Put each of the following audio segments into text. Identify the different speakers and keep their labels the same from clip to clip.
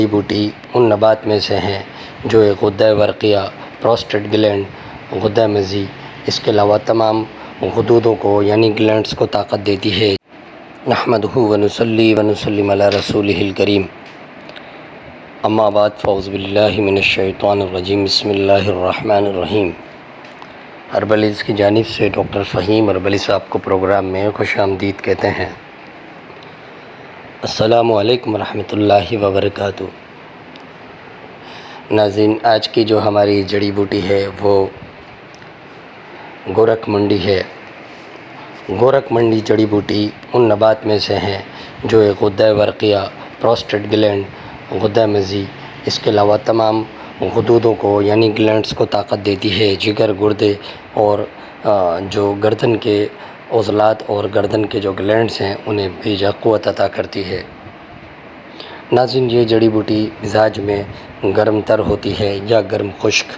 Speaker 1: جڑی بوٹی ان نبات میں سے ہیں جو ایک غدہ ورقیہ، پروسٹیٹ گلینڈ، غدہ مزی، اس کے علاوہ تمام غدودوں کو یعنی گلینڈز کو طاقت دیتی ہے۔ نحمدہ ونصلی ونسلم علی رسولہ الکریم، اما بعد فاعوذ باللہ من الشیطان الرجیم، بسم اللہ الرحمن الرحیم۔ ہربلیز کی جانب سے ڈاکٹر فہیم ہربلی صاحب کو پروگرام میں خوش آمدید کہتے ہیں۔ السلام علیکم ورحمۃ اللہ وبرکاتہ۔ ناظرین، آج کی جو ہماری جڑی بوٹی ہے وہ گورکھ منڈی ہے۔ گورکھ منڈی جڑی بوٹی ان نبات میں سے ہیں جو ایک غدہ ورقیہ، پروسٹیٹ گلینڈ، غدہ مزی، اس کے علاوہ تمام غدودوں کو یعنی گلینڈز کو طاقت دیتی ہے۔ جگر، گردے اور جو گردن کے عضلات اور گردن کے جو گلینڈز ہیں انہیں بیجا قوت عطا کرتی ہے۔ ناظرین، یہ جڑی بوٹی مزاج میں گرم تر ہوتی ہے یا گرم خشک،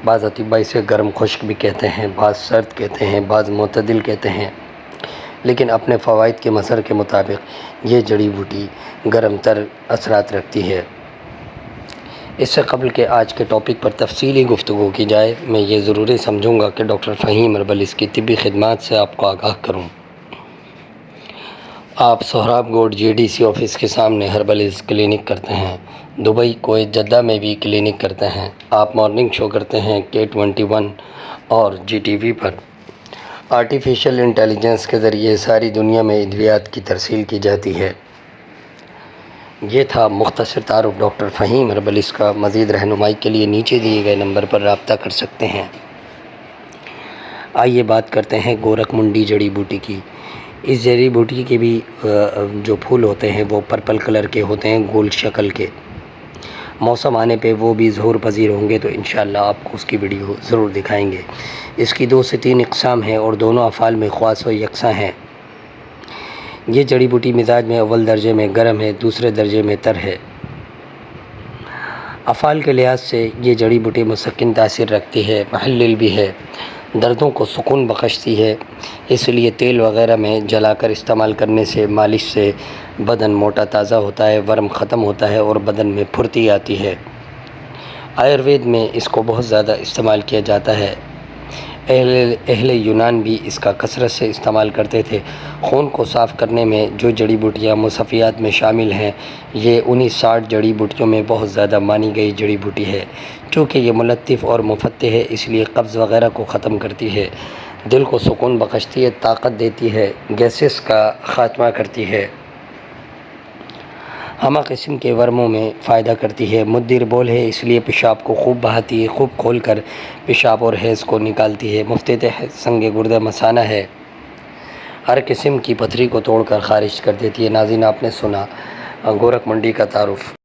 Speaker 1: بعض اطباء اسے گرم خشک بھی کہتے ہیں، بعض سرد کہتے ہیں، بعض معتدل کہتے ہیں، لیکن اپنے فوائد کے مظہر کے مطابق یہ جڑی بوٹی گرم تر اثرات رکھتی ہے۔ اس سے قبل کہ آج کے ٹاپک پر تفصیلی گفتگو کی جائے، میں یہ ضروری سمجھوں گا کہ ڈاکٹر فہیم ہربلی کی طبی خدمات سے آپ کو آگاہ کروں۔ آپ Sohrab Goth G D C office کے سامنے ہربلیز کلینک کرتے ہیں۔ دبئی، کویت، جدہ میں بھی کلینک کرتے ہیں۔ آپ مارننگ شو کرتے ہیں K21 اور جی ٹی وی پر۔ آرٹیفیشل انٹیلیجنس کے ذریعے ساری دنیا میں ادویات کی ترسیل کی جاتی ہے۔ یہ تھا مختصر تعارف ڈاکٹر فہیم ہربلی کا۔ مزید رہنمائی کے لیے نیچے دیے گئے نمبر پر رابطہ کر سکتے ہیں۔ آئیے بات کرتے ہیں گورکھ منڈی جڑی بوٹی کی۔ اس جڑی بوٹی کے بھی جو پھول ہوتے ہیں وہ پرپل کلر کے ہوتے ہیں، گول شکل کے۔ موسم آنے پہ وہ بھی ظہور پذیر ہوں گے تو انشاءاللہ آپ کو اس کی ویڈیو ضرور دکھائیں گے۔ اس کی 2 سے 3 اقسام ہیں اور دونوں افعال میں خاص و یکساں ہیں۔ یہ جڑی بوٹی مزاج میں اول درجے میں گرم ہے، دوسرے درجے میں تر ہے۔ افعال کے لحاظ سے یہ جڑی بوٹی مسکن تاثیر رکھتی ہے، محلل بھی ہے، دردوں کو سکون بخشتی ہے، اس لیے تیل وغیرہ میں جلا کر استعمال کرنے سے، مالش سے بدن موٹا تازہ ہوتا ہے، ورم ختم ہوتا ہے اور بدن میں پھرتی آتی ہے۔ آیوروید میں اس کو بہت زیادہ استعمال کیا جاتا ہے۔ اہل یونان بھی اس کا کثرت سے استعمال کرتے تھے۔ خون کو صاف کرنے میں جو جڑی بوٹیاں مصفیات میں شامل ہیں، یہ انہی 60 جڑی بوٹیوں میں بہت زیادہ مانی گئی جڑی بوٹی ہے۔ چونکہ یہ ملطف اور مفتح ہے اس لیے قبض وغیرہ کو ختم کرتی ہے، دل کو سکون بخشتی ہے، طاقت دیتی ہے، گیسز کا خاتمہ کرتی ہے، ہمہ قسم کے ورموں میں فائدہ کرتی ہے، مدر بول ہے اس لیے پیشاب کو خوب بہاتی ہے، خوب کھول کر پیشاب اور حیض کو نکالتی ہے، مفتح سنگ گردہ مثانہ ہے، ہر قسم کی پتھری کو توڑ کر خارج کر دیتی ہے۔ ناظرین، آپ نے سنا گورکھ منڈی کا تعارف۔